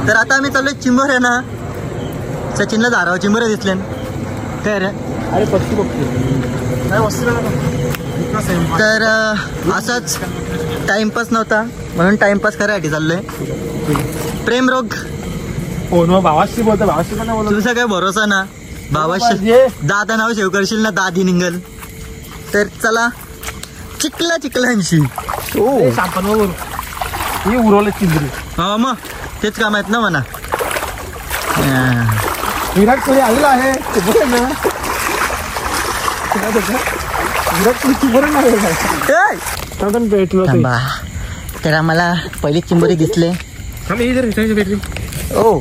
तर आता आम्ही चाललोय चिंबोऱ्या ना. सचिनला धाराव चिंबोऱ्या दिसले काय रे. अरे पक्षी तर असाच टाइमपास नव्हता म्हणून टाइमपास करायसाठी चाललोय. प्रेम रोग फोन भावाशी बोलतो. भावाशी पण बोलतो. तुझा काय भरोसा ना. भावाशी दादा नाव सेव करशील ना दादी निंगल. तर चला चिखलांशी. हे उरवलं चिंबरी. हो मग तेच काम आहेत ना म्हणा. विराट कोहली आलेला आहे. विराट कोहली भेटलो. तर आम्हाला पहिली चिंबोरी दिसले. बॅटरी ओ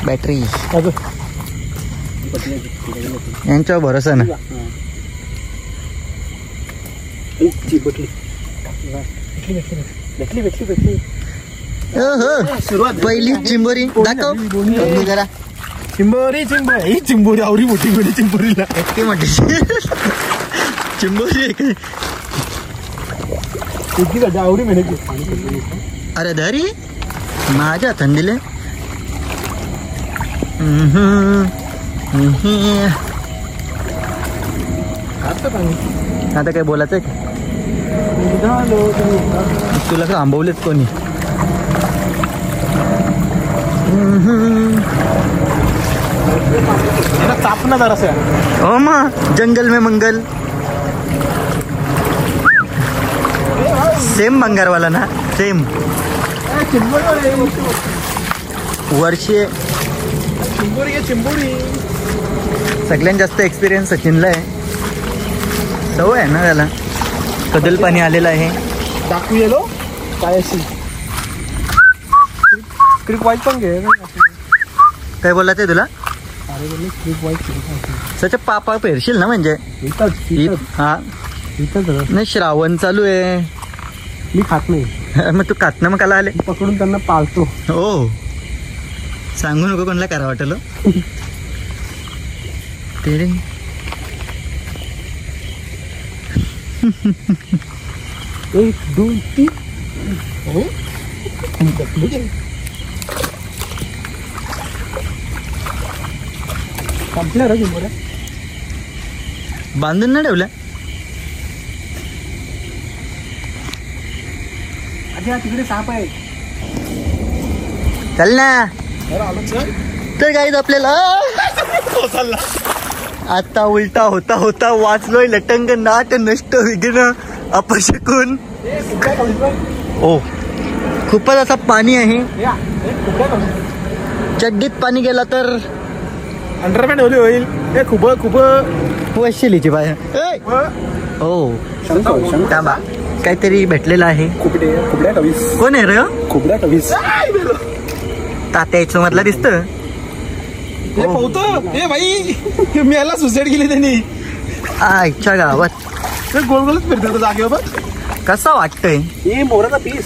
बॅटरी यांच्यावर भरोसा ना. पहिली चिंबोरी दाखव जरा. चिंबोरी चिंबोरी चिंबोरी आवडी मोठी मोठी चिंबोरीला इतकी मोठी चिंबोरी आहे काय. आवडी म्हणे. अरे धरी माझ्या हातान दिले. आता काय बोलायचंय का. तुला का आंबवलेच कोणी. तापना जरा असं. हो मग जंगल में मंगल. सेम बंगारवाला ना सेम. वर्षे चिंबोरी सगळ्यात जास्त एक्सपिरियन्स सचिनला आहे. सवय आहे ना त्याला. कदल पाणी आलेलं आहे. दाखवू येलो काय अशी स्क्रिप्ट वाईट पण घे. काय बोलायचंय तुला. अरे बोलले स्क्रिप्ट वाईट सच पापा पेरशील ना म्हणजे. हा नाही श्रावण चालू आहे. मी खात नाही. मग तू खात ना मग काला आले. पकडून त्यांना पाळतो. हो सांगू नको कोणाला करा वाटलं. ते 1 2 3 संपल्या रे चिंबोऱ्या. बांधून ना ठेवल्या. तिकडे साप आहे. चल ना. तर काहीच आपल्याला आता उलटा होता होता वाचलोय लटंग नाट नष्ट विघ्न अपशकून. ओ खूपच असा पाणी आहे. चड्डीत पाणी गेला तर अंडरपॅन्ट ओली होईल. हे खूप खूप वशिलीची बाय. हो थांबा काहीतरी भेटलेलं आहे. कोण आहे रे. तात्याचं मधला दिसत. ए भाई मी याला सुसाईड केली त्यांनी. आईच्या गावात गोल गोलच फिरतो जागेवर. कसा वाटतंय. हे मोराचा पीस.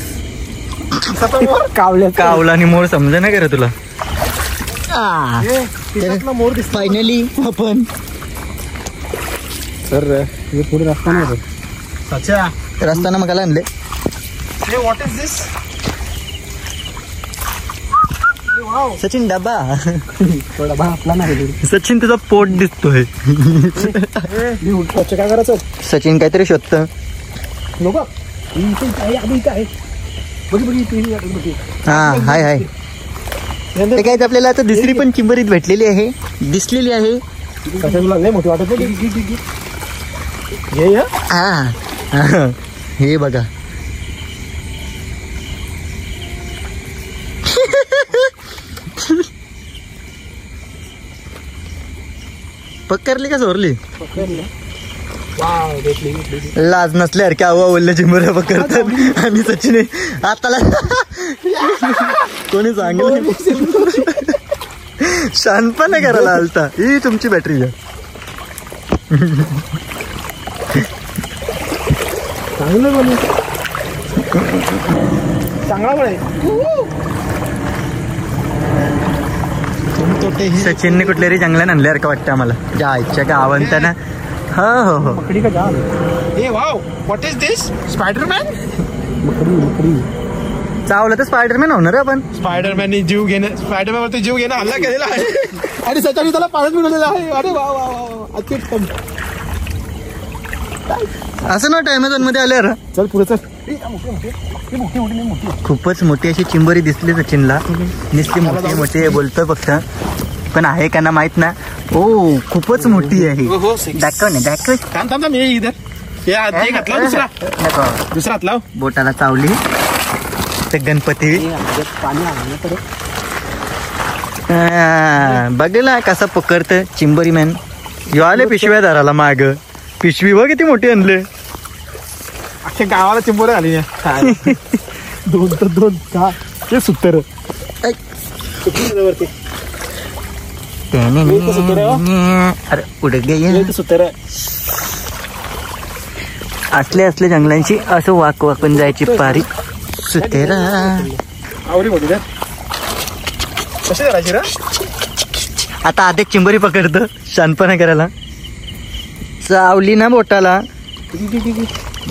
कावला आणि मोर समजा ना कर तुला. मोर दिसतो. फायनली आपण सर हे पुढे रस्ता नाही. अच्छा रस्त्यानं मग आणले. व्हॉट इज दिस. सचिन डबा. डबा आपला नाही. सचिन तुझा पोट दिसतोय. काय करायचं. सचिन काहीतरी शोधत. हा हाय हाय. ते काय आपल्याला आता दुसरी पण चिंबरीत भेटलेली आहे. दिसलेली आहे. मोठी वाटत हा हे बघा. पकडली का चोरली. लाज नसल्यासारख्या आवा ओल्ल्या चिंबऱ्या पकडतात. आणि सचिन आताला कोणी सांगलं शानपणे करायला आलता. ही तुमची बॅटरी आहे. सचिनने कुठल्या तरी जंगलात आणल्यासारखं वाटतं आम्हाला. जायच्या गावांतना. हो हो हो. What is this. स्पायडरमॅन. चावलं तर स्पायडरमॅन होणार आपण. स्पायडरमॅनने जीव घेणं, स्पायडरमॅनवरती जीव घेणं हल्ला केलेला आहे आणि सचाने त्याला पाण्यात मिळवलेला आहे. अरे वा वा वा अत्युत्तम. असं ना अमेझॉन मध्ये आल्यावर. चल पुढे चल. खूपच मोठी अशी चिंबोरी दिसली सचिनला. नुसती मोठी मोठी बोलतो फक्त, पण आहे का ना माहित ना. ओ खूपच मोठी आहे. दाखव ना दाखव. थांब थांब थांब. इधर ते घातला दुसरा हात लाव. बोटाला चावली ते गणपती. बघला कसा पकडत चिंबोरी मॅन. यो आले पिशव्या दाराला माग. पिशवी बघ किती मोठी आणले. अख्ख्या गावाला चिंबोऱ्या आली. दोन तर दोन का ते सुत्तर. अरे पुढे गे सुत्तर. असले जंगलांची असं वाकून जायची पारी. सुतेरा आवडी मोठी का कशी करायची रा. आता आधीच चिंबोरी पकडतो शानपणा करायला. चावली ना बोटाला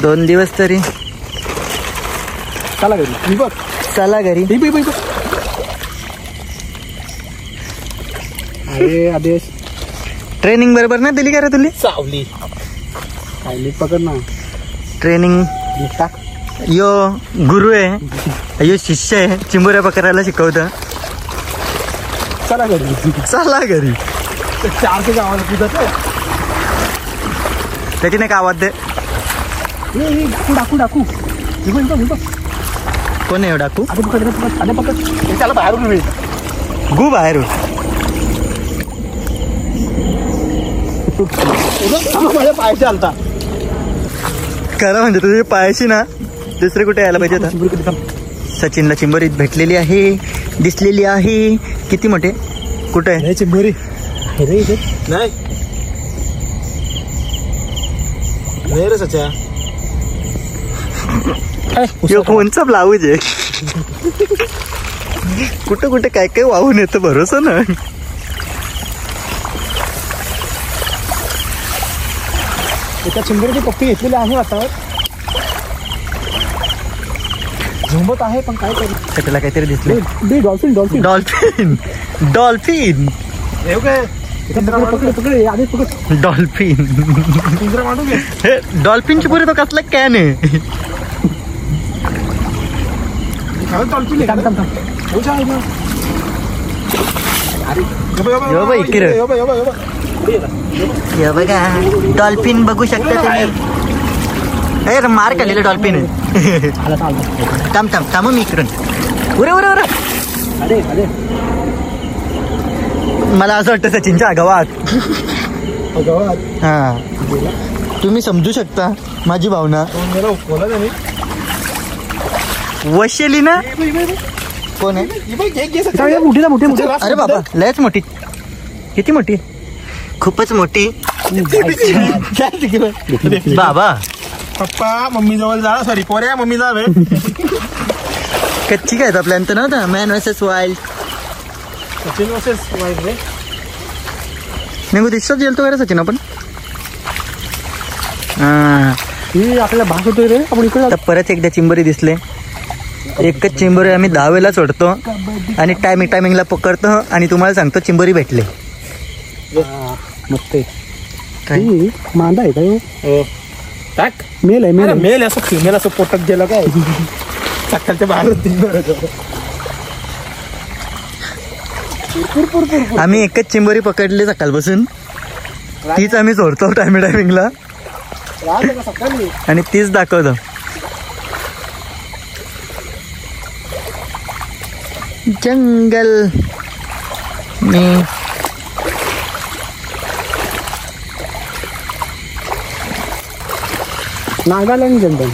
2 दिवस तरी. चला घरी. बघ चला घरी. अरे आदेश ट्रेनिंग बरोबर ना दिली का रे तुली. चावली पकड ना. ट्रेनिंग यो गुरु आहे, यो शिष्य आहे. चिंबोऱ्या पकडायला शिकवतं. चला घरी. चला घरी. 4 गावाला तुझा त्याची का आवाज दे. डाकू कोण आहे डाकू. त्याला बाहेरून मिळेल. गु बाहेरून. माझ्या पायाशी आलता. खरं म्हणजे तुझ्या पायाशी ना दुसरे कुठे यायला पाहिजे आता. सचिनला चिंबोरी भेटलेली आहे, दिसलेली आहे. किती मोठे. कुठे आहे चिंबोरी. नाही रे सच्या. कोणचा ब्लाऊज आहे. कुठं कुठे काय काय वाहून येतं भरोसा ना. एका चिंबोरीची पप्पी घेतलेली आहे आता. झोंबत आहे पण काय करू. त्याला काहीतरी दिसले. Dolphin dolphin dolphin dolphin dolphin. डॉल्फिनची पुरी तो कसला कॅन आहे. बघा डॉल्फिन बघू शकता तुम्ही. अरे मार खाल्लेलं डॉल्फिन आहे. थांब थांब थांब मी इकडून. उरे उरे उरे. मला असं वाटतं सचिनच्या गावात. हा तुम्ही समजू शकता माझी भावना. वशेली ना. कोण आहे. मोठी. अरे बाबा लयच मोठी. किती मोठी. खूपच मोठी. बाबा पप्पा मम्मी जवळ जा. सॉरी पोऱ्या मम्मी जा. कच्ची काय प्लॅन तर नव्हता. Man versus wild. Sachin versus wild रे. नाही दिसत गेलतो का रे सचिन आपण. आपल्याला भाग होतोय रे आपण इकडे. परत एकदा चिंबोरी दिसले. एकच चिंबोरी आम्ही 10 वेळेला सोडतो आणि टायमिंगला पकडतो आणि तुम्हाला सांगतो चिंबोरी भेटले. मस्त आहे. मांदा आहे काय. टाक मेल आहे. मेल असं फिमेल असं पोटात गेलं काय. सकाळच्या बाहेर. आम्ही एकच चिंबोरी पकडली सकाळपासून. तीच आम्ही सोडतो टायमिंगला आणि तीच दाखवतो. जंगल में नागालँड जंगल.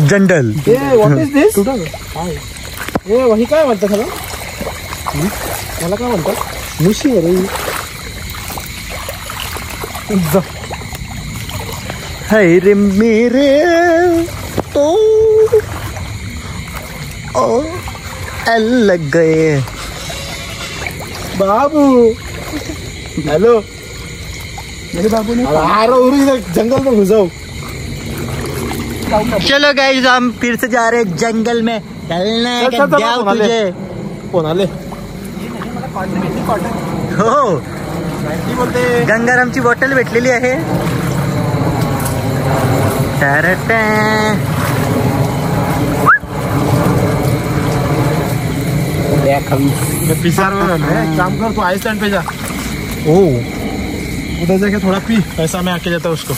जंगल. व्हॉट इज दिस. वही काय म्हणतात सगळं. मला काय म्हणतात. मुशी आहे रे. हाय रे मेरे तो ओ लग गए. बाबू हॅलो. मेरे बाबू ने जंगल में घुसाओ. चलो गाइस हम फिर से जा रहे हैं जंगल में चलने का द्याव तुझे कोण आले हो गंगारामची बॉटल भेटलेली आहे पिसार काम कर तू आइसलैंड पे जा ओ उधर जाके थोड़ा पी पैसा मैं आके देता उसको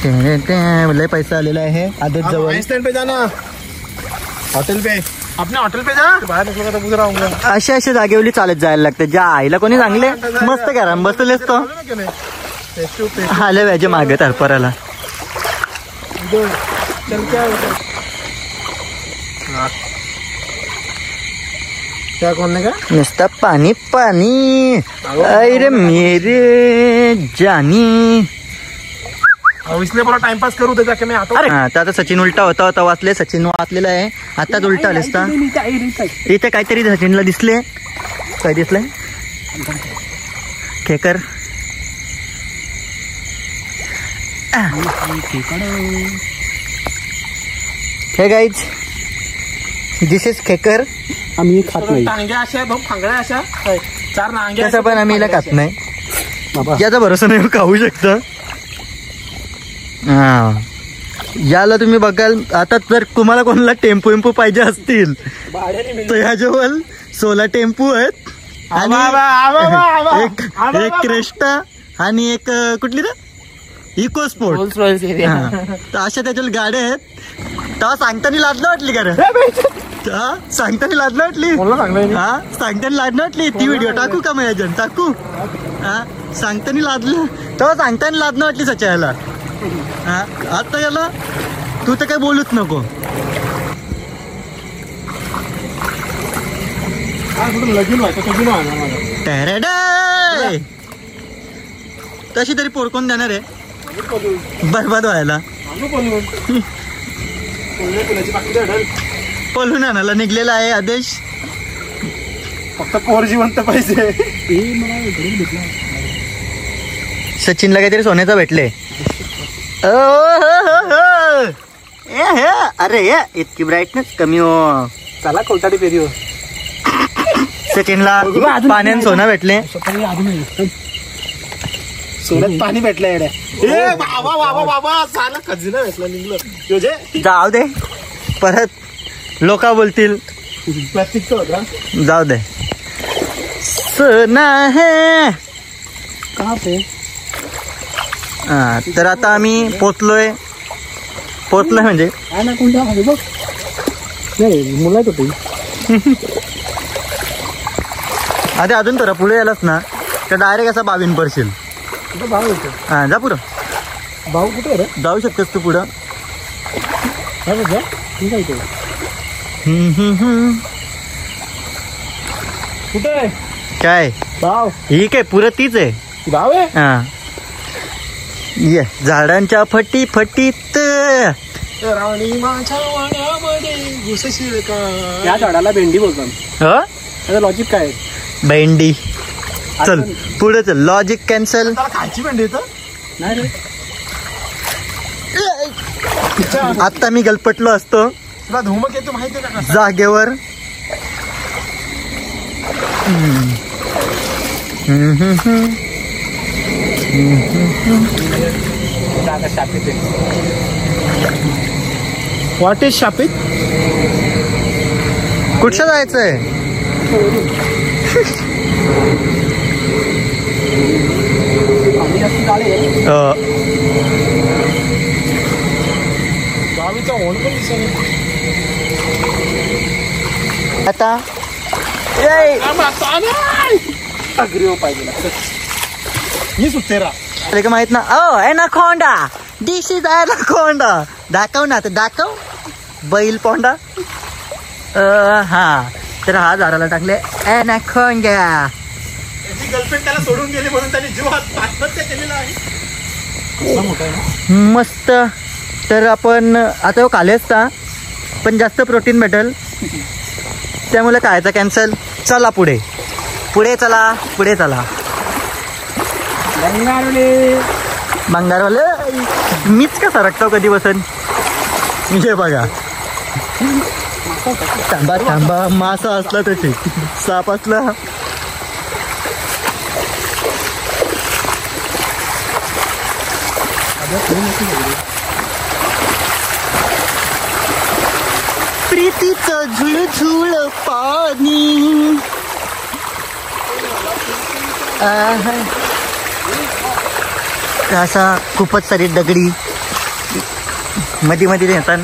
लय पैसा आलेला आहे आदत जवळ आइसलैंड पे जाना हॉटेल पे अपने हॉटेल पे जा बाहेर निघलो का गुजरा होऊंगा अशा अशा जागेवली चालत जायला लागते ज्या आईला कोणी चांगले मस्त करा बसलेस तो आले व्याजे मागे तरपराला क्या कोण का नुसता पाणी पाणी अरे मेरे जानी इसलिए बोला टाइम पास करू दे जाके मैं आता अरे आता सचिन उलटा होता होता वाचले सचिन वाचलेला आहे आताच उलटा आलेस का इथे काहीतरी सचिनला दिसले काय दिसलंय खेकर हे गाईज दिस इज खेकर आम्ही खात नाही टांग्या अशा भाऊ खांगड्या अशा चार नांग्या त्याचा पण आम्ही खात नाही याचा भरोसा नाही खाऊ शकता हा याला तुम्ही बघाल आता जर तुम्हाला कोणाला टेम्पो वेम्पो पाहिजे असतील तर ह्याच्यावर 16 टेम्पो आहेत आणि एक क्रेस्टा आणि एक कुठली ना इको स्पोर्ट तर अशा त्याच्यावर गाड्या आहेत तेव्हा सांगताना लाजलं वाटली का रे सांगताना लाजलं वाटली हा सांगताना लाजलं वाटली ती व्हिडिओ टाकू का मग याच्यात टाकू हा सांगताना लाजलं तेव्हा सांगताना लाजणं वाटली सच्याला हा आता याला तू तर काही बोलूच नको तशी तरी पोरकोन देणार आहे बरबाद व्हायला पळून आणायला निघलेला आहे आदेश फक्त पोर जिवंत पाहिजे सचिनला काहीतरी सोन्याचा भेटले अरे इतकी ब्राईटनेस कमी हो चला कोलताडी पेरी हो सचिनला पाण्यान सोनं भेटले सोन्यात पाणी भेटलं जाऊ दे परत लोक बोलतील प्लास्टिकचं होतं जाऊ दे सोना है का पे तर आता आम्ही पोचलोय म्हणजे ना कोणत्या बघ नाही मुलाच होती आता अजून तर पुढे यालाच ना तर डायरेक्ट असा 52 पडशील भाऊ होतो हा जा पुढं भाऊ कुठे रे जाऊ शकतोस तू पुढं ठीक आहे कुठे काय भाऊ ही काय पुरं तीच आहे भाऊ आहे हा ये झाडांच्या फटीत राणी माझ्या वाड्यामध्ये घुसशील का या झाडाला भेंडी बोलतो त्याचं लॉजिक काय भेंडी चल पुढे चल लॉजिक कॅन्सल खायची भेंडी नाही रे आता मी गलपटलो असतो तुला धुमक येतो माहिती का जागेवर व्हॉट इज शापित कुठं जायचंय गावीचा होण पण दिसेल आता अग्रिओ पाहिजे मी सुटेरा का माहित ना ओ एनाकोंडा दिस इज एनाकोंडा दाखव ना दाखव बैल पोंडा हा तर हा झाडाला टाकले एनाकोंडा गर्लफ्रेंड त्याला सोडून गेली म्हणून त्यांनी जीव आत्महत्या केलेला आहे मस्त तर आपण आता खाले असता पण जास्त प्रोटीन भेटल त्यामुळे खायचा कॅन्सल चला पुढे चला बंगारवाले मीच का सरकतो कधी बसन हे बघा थांबा थांबा, मासा असला तर ठीक, साप असला प्रीतीचं झुळझुळ पाणी असा खूपच सारी दगडी मध्ये मध्ये येतात.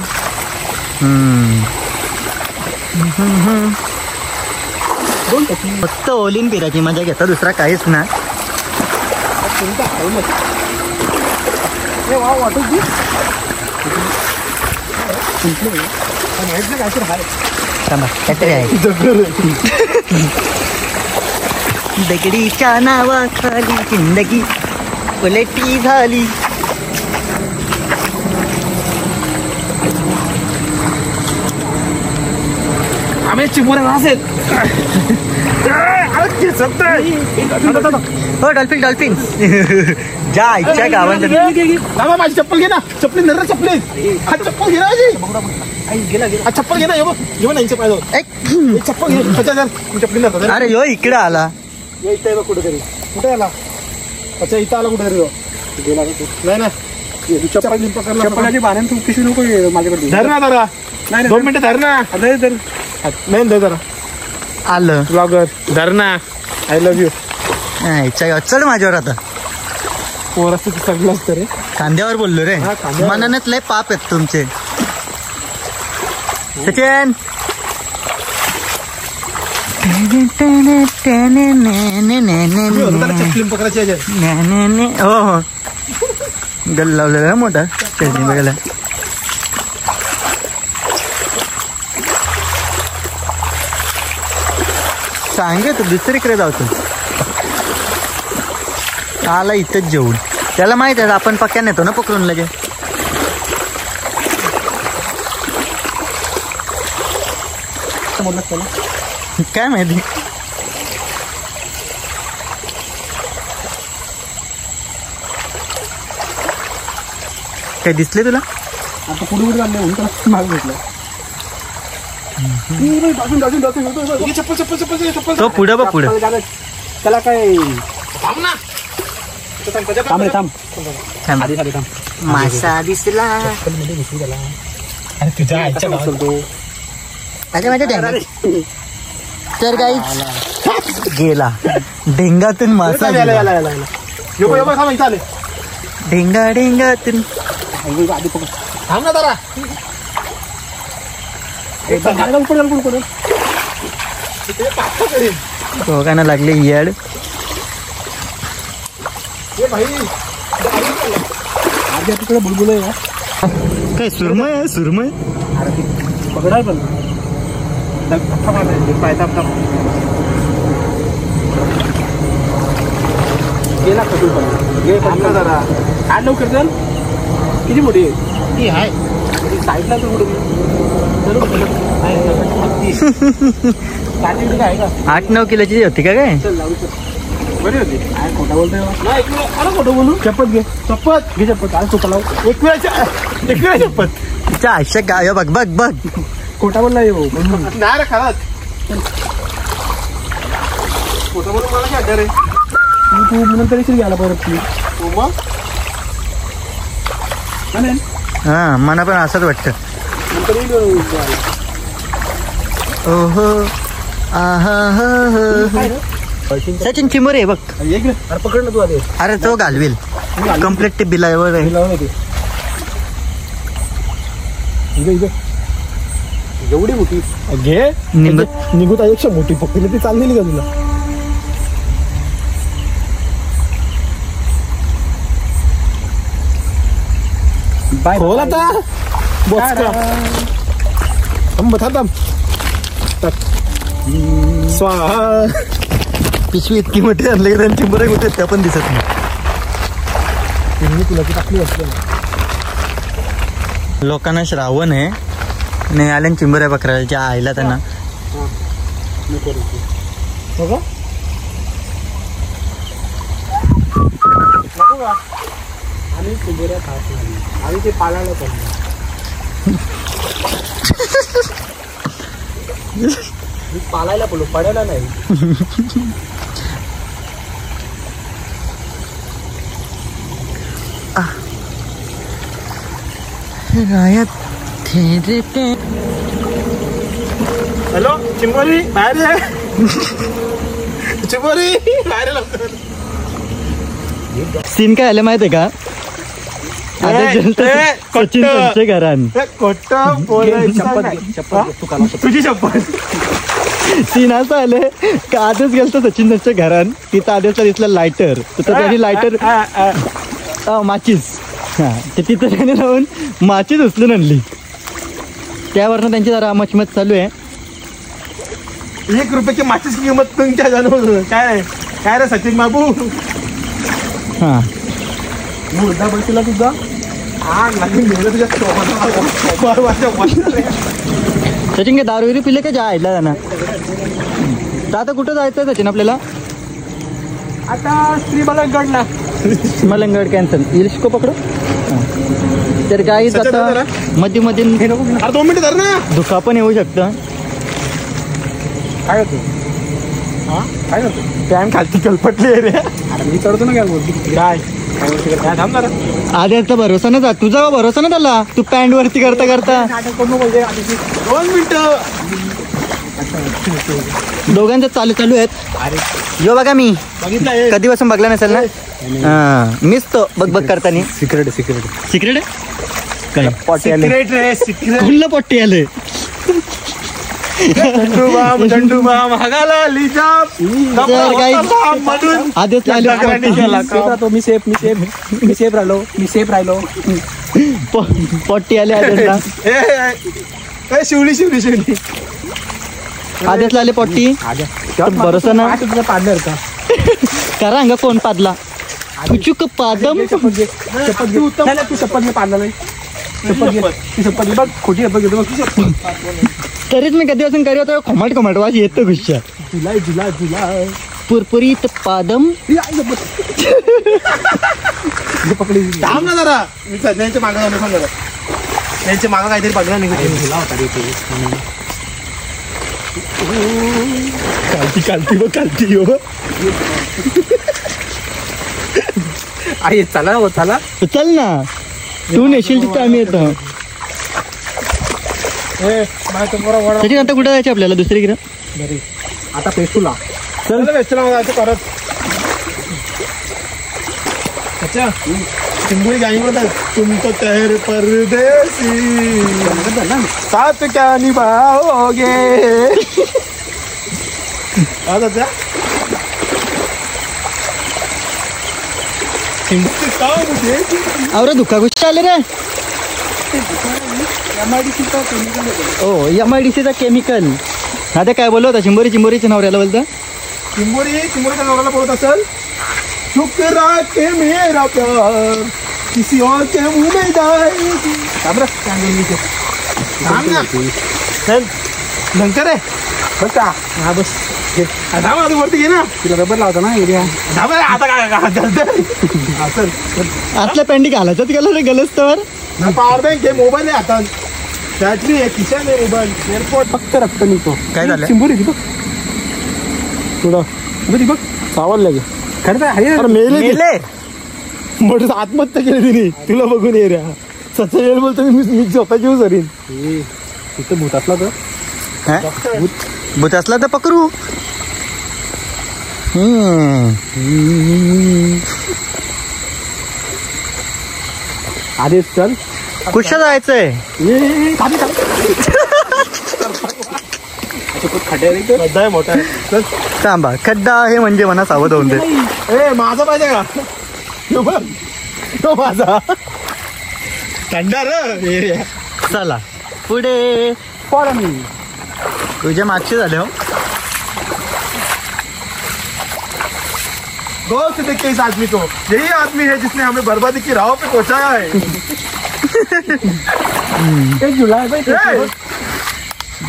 फक्त ओलीन पिराची मजा घेता, दुसरा काहीच ना. काहीतरी आहे दगडीच्या नावाखाली जिंदगी उलटी झाली. आम्ही चिमुरे आहेत. हो डॉल्फिन डॉल्फिन ज्या आईच्या गावात. माझी चप्पल घे ना, चप्पल नर चप्पल, हा चप्पल घे ना माझी, हा चप्पल घे ना. येऊ ना पाहिजे चप्पल घे, चप्पल नका. अरे यो इकडे आला, इथं कुठेतरी. कुठे आला? अच्छा इथं आला कुठेतरी. गेला नाही ना, चप्पलाची बाऱ्यान तू पिशवी नको माझ्याकडे. धर ना जरा, नाही 2 मिनिटं धर ना. नाही धर जरा. आलं ब्लॉगर धर ना. I love you. चढ माझ्यावर आता. पोराच सगळं असतं रे. खांद्यावर बोललो रे, मनानेच लय पाप आहेत तुमचे. सचिन हो हो गल लावलेला मोठा चटणी बघायला. सांगे तू दुसरीकडे जातो. आला इथंच जेवून. त्याला माहित आहे आपण पक्क्या नेतो ना पकडून लगे. काय माहिती. काय दिसले तुला? आता पुढे पुढे चालले माग भेटलं. चप्पल चप्पल चप्पल चप्पल. तो पुढे बघ पुढे. त्याला काय थांब ना. थांब रे थांब. मासा दिसला. अरे तुझ्या आईच्या तो. तर गाईस गेला ढेंगातून मासा गेला. ढेंगा ढेंगातून. थांब ना जरा. दोघांना लागले येड. तिकडे बुलबुल आहे. काय सुरमय आहे सुरमय. पकडाय पण गेला कटून पण जरा. आठ लवकर चल. किती मोठी आहे ती? आहे साईडला तर कुठे 8-9 किलोची होती का काय? बरी होती. काय खोटा बोलतोय? नाही खोटं बोलू. चप्पत घे चप्पत काय चुका लाव. एक वेळा चप्पत. तिच्या आयुष्यात गाव बघ बघ बघ. खोटा बोलला येऊ नाही रे खराच. खोटा बोलून मला काय रे. तू नंतर येशील घ्यायला परत. हा मला पण असंच वाटतं. ओहो सचिन चिमुरे बघ. पकड ना तू आधी. अरे तो घालवेल कम्प्लीट टिप बिलावर एवढी मोठी घे. निघूत आयुष्य मोठी पकडली ती चाललेली का तुला? बाय बोल आता. थांब स्वाहा. पिशवी इतकी मोठी आणली की चिमुरे कुठे त्या पण दिसत नाही. तुला टाकली असते. लोकांना श्रावण आहे नाही आल्या चिंबऱ्या बकऱ्याच्या आईला त्यांना. आणि चिंबऱ्या खात नाही आणि ते पाळायला पण पालायला बोलू, पडायला नाही. हॅलो चिंबोरी बाहेर ये. चिंबोरी बाहेर लवकर. सीन काय आलं माहितीये का? आता जलतं सचिन त्यांच्या घरान खोटं तुझी शपथ. सीन असं आलं का आधीच गेलतो सचिन त्यांच्या घरान, तिथं आधीच दिसला लायटर, तर त्यांनी लायटर माचीस हा ते तिथं त्याने राहून माचीच उचलून आणली. त्यावरनं त्यांची जरा मचमच चालू आहे. 1 रुपयाची माचीस किंमत तुमच्या जाणून काय काय रे सचिन बाबू. हा मुद्दा बसला तुझा आग लागून गेलं तुझ्या सचिन काय दारू वगैरे पिले का जायला जाणार? तर आता कुठं जायचं सचिन आपल्याला? आता श्रीमलंगडला. मलंगड कॅन्सल. इलिस्को पकडू. तर गाईज आता मध्ये मध्ये 2 मिनिटं धर ना. धुका पण येऊ शकतं. काय होतं? हा काय होतं? पॅन खालती कलपटली रे. मी चढतो ना काय काय थांब जरा. आधी भरोसा ना, तुझा भरोसा ना त्याला. तू पॅन्ट वरती करता करता 2 मिनिटं. दोघांचं चालू आहेत. यो बघा मी बघितलं कधीपासून बघला नसेल ना. हा मीच तो बघ करताना. सिक्रेट सिक्रेट काय सिक्रेट रे सिक्रेट. कुठलं पट्टी आले? झंडू बाम हगाला लिजा आधीच मी सेफ राहिलो. पट्टी आले आधीच. शिवली आधीच लावले पट्टी. भरोसा ना पार्टनर का करा अंगा कोण पादला चुक पादम. तू शपथ मी पाडला नाही. शपथ बघ खोटी शपथ घेतो. तरीच मी कधीपासून करी होतो खमाट वाज येतो गुच्छा. जुला पुरपुरीत पादम. पकडी थांब ना जरा. मी त्यांच्या मागं जाऊन सांग जरा. त्यांच्या मागं काहीतरी पडला नाही. कालती हो. आई चला हो चला. चल ना तू नेशील तिथं आम्ही येतो. सचिन आता कुठं जायचं आपल्याला? दुसरीकडे आता पेस्टूला. चल पेस्टूला जायचं परत. अच्छा चिंबोरी गाणी म्हणतात तुम तो तेरे परदेसी साथ क्या निभाओगे. अरे धुका गुच्छा आले रे. MIDCचा केमिकल. आता काय बोलत होता? चिंबोरीच्या नवऱ्याला बोलता. चिंबोरीच्या नवऱ्याला बोलत असेल शुक्रा के मेरा प्यार किसी और के मुंह में जाएगी. चल नंतर आहे बस का. हा बस धाबा वरती घे ना. तिला रबर लावता ना एरिया. धाबा आता काय चल आतल्या पॅन्टी घालायच्याच गेला रे गलस्तवर. पॉवर बँक आहे, मोबाईल आहे हातात, बॅटरी आहे, किचन आहे, मोबाईल, एअरपोर्ट. फक्त रक्त निघतो. काय झालं? चिंबोरी दीपक थोडं दीपक सावल लागे. खरं मेले मोठं आत्महत्या केली तिने तुला बघून ये रे. सचा वेळ बोलतो मी झोपा जीव सरीन. तिथं भूत असला तर भूत असला तर पकडू. आधीच चल कुठं जायचंय? खड्डा आहे मोठा. थांबा खड्डा आहे म्हणजे मना सावध होऊन दे. ए माझा पाहिजे का? तो माझा थंडा रे. चला पुढे. तुझ्या मागचे झाले हो. गौर से देखिए इस आदमी को. यही आदमी है जिसने हमें बर्बादी की राह पे पहुंचाया है. एक झूला है भाई.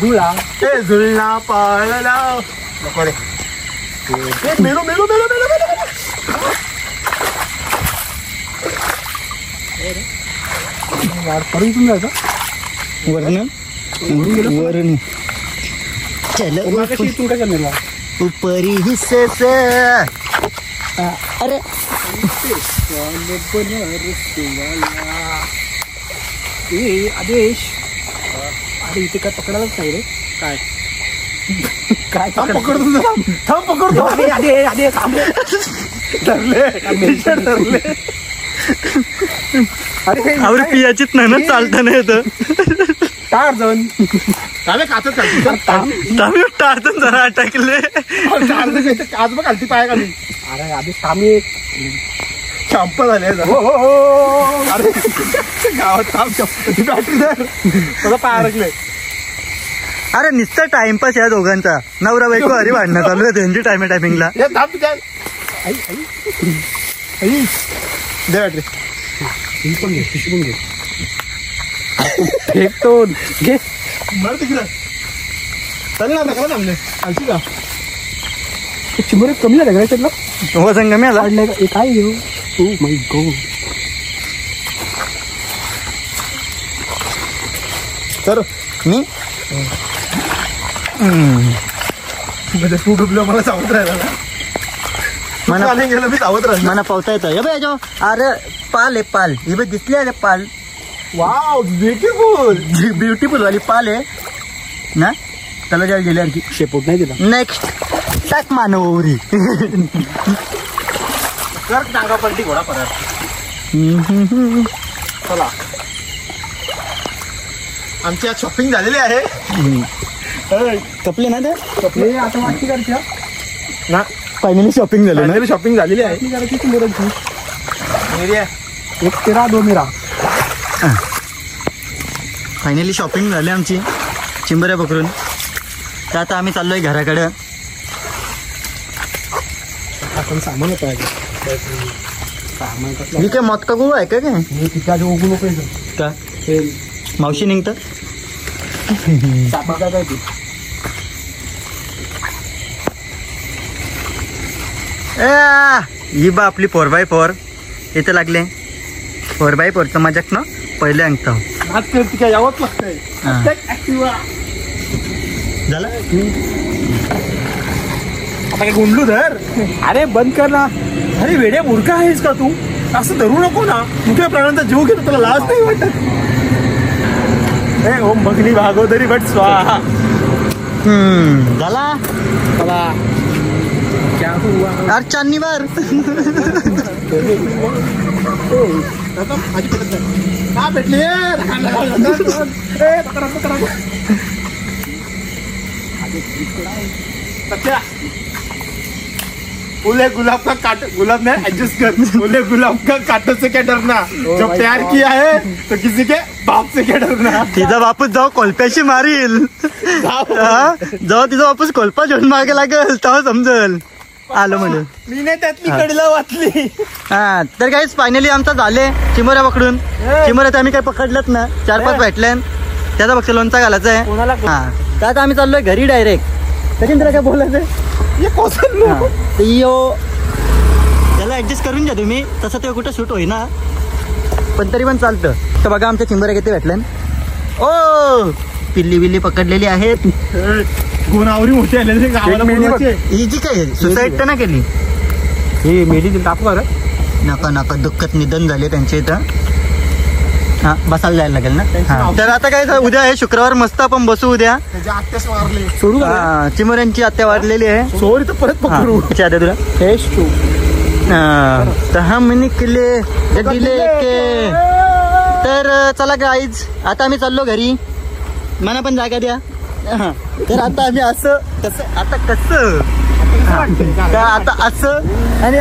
झूला झूलना पाला नको रे. मेलो मेलो मेलो मेलो मेलो. यार पडून जायचं. वरनं वरून चलो ऊपरी हिस्से से अरे आदेश अरे इथे काय पकडायलाच नाही रे काय काय पकडतो पकडतो धरले अरे पियाचीच नाही ना चालता नाही येतं काय अडचण आम्ही टाळतून जरा अटकले आज बघ खालती पाया खाली अरे आधी आम्ही चंप झाले अरे गावात बॅटरी मला पाय अडकले अरे नुसतं टाइमपास या दोघांचा नवरा बायको अरे भांडणं चालू आहे त्यांची टायमिंगला दे बॅटरी पण घे पिशवी पण घे फेकतो घे मर तिकडं चालेल ना नका थांबले आणखी का चिमोरे कमी झाले का त्यातलं हो संघ मी आला काय घेऊ तू माय गॉड तर मी म्हणजे तू डुबलं मला सावध राहिला मला गेलं मी सावध राहिलो मला पावता येतं हे बघ अरे पाल आहे पाल ही बघ दिसली अरे पाल वाव ब्युटिफुल ब्युटिफुल वाली पाल आहे ना त्याला ज्या गेले आणखी शेपूट नाही दिला नेक्स्ट टाक मानवरी कर टांगा पलटी घोडा परत चला आमची आज शॉपिंग झालेली आहे कपले ना ते कपडे आता वाटती करते ना फायनली शॉपिंग झाली ना शॉपिंग झालेली आहे एक तेरा दो मेरा फायनली शॉपिंग झाली आमची चिंबऱ्या पकडून तर आता आम्ही चाललोय घराकडे आपण सामान होतं मी काय मत का गुरु आहे का काय तिथं उगू नको का मावशी निघतं ही बा आपली 4x4 इथे लागले 4x4चं मजाक ना पहिले अंगता आज करते काय यावंच लागतंय झालं आता काय गुंडलू धर अरे बंद कर ना अरे वेड्या मूर्खा आहेस का तू असं धरू नको ना मुख्या प्राण्यांचा जीव घेतो तुला लाज नाही वाटत ओम भगनी भागवतरी भट स्वाहा झाला चला क्या हुआ अरे चांदणी बार माझी पडत नाही का भेटली फूले गुलाब का काट गुलाब ने एडजस्ट कर फूले गुलाब का काटो से क्या डरना जब प्यार किया है तो किसी के बाप से क्या डरना तिचा बापूस जाऊ कोलप्याशी मारील जाऊ तिचा बापूस कोलपा घेऊन मागे लागेल तेव्हा समजल आलो म्हणून मी नाही त्यातली कडीला वाचली हा तर काहीच फायनली आमचा झाले चिमोऱ्या पकडून चिमोऱ्या तर आम्ही काही पकडलंच ना 4-5 भेटले त्याचा फक्त लोणचा घालायचा आहे हा तर आता आम्ही चाललोय घरी डायरेक्ट त्याच्यानंतर काय बोलायचं त्याला ऍडजस्ट करून घ्या तुम्ही तसं ते कुठं शूट होईना पण तरी पण चालतं तर बघा आमच्या चिंबऱ्या किती भेटल्या ओ पिल्ली बिल्ली पकडलेली आहेत गुणावरी मोठी आलेली ही जी काय सुसाईड तर ना केली ही मेली टाकू का नका नका दुःखद निधन झाले त्यांच्या इथं हा बसायला जायला लागेल ना तर आता काय उद्या आहे शुक्रवार मस्त आपण बसू उद्या सोडू चिमोऱ्यांची आत्या वारलेली आहे सोड तर परत पकडू तुला तर हम निकले गड्डी लेके तर चला गाईज आता आम्ही चाललो घरी मला पण जागा द्या तर आता आम्ही असं कसं आता कसं आता असं आणि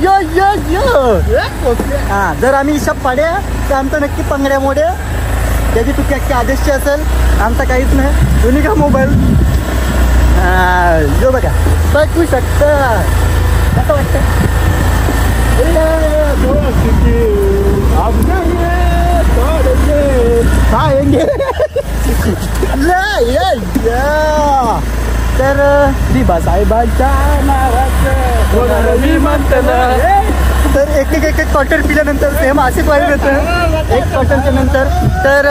यो यो यो हा जर आम्ही हिशोब पाड्या तर आमचं नक्की पंगड्या मोड्या त्याची तुझी अख्खी आदेशची असेल आमचा काहीच नाही तुम्ही का मोबाईल जो बघा बघू शकता कसं वाटतं तर साहेबांच्या नावाचं तर एक क्वार्टर पिल्यानंतर सेम असेच वाईट येतं एक क्वार्टरच्या नंतर. तर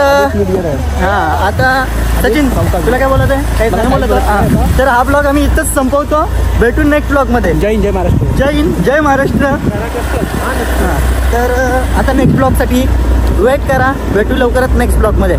हां आता सचिन तुला काय बोलत आहे काही झालं बोलत हां. तर हा ब्लॉग आम्ही इथंच संपवतो. भेटू नेक्स्ट ब्लॉगमध्ये. जय हिंद जय महाराष्ट्र. जय हिंद जय महाराष्ट्र. हां तर आता नेक्स्ट ब्लॉगसाठी वेट करा. भेटू लवकरच नेक्स्ट ब्लॉगमध्ये.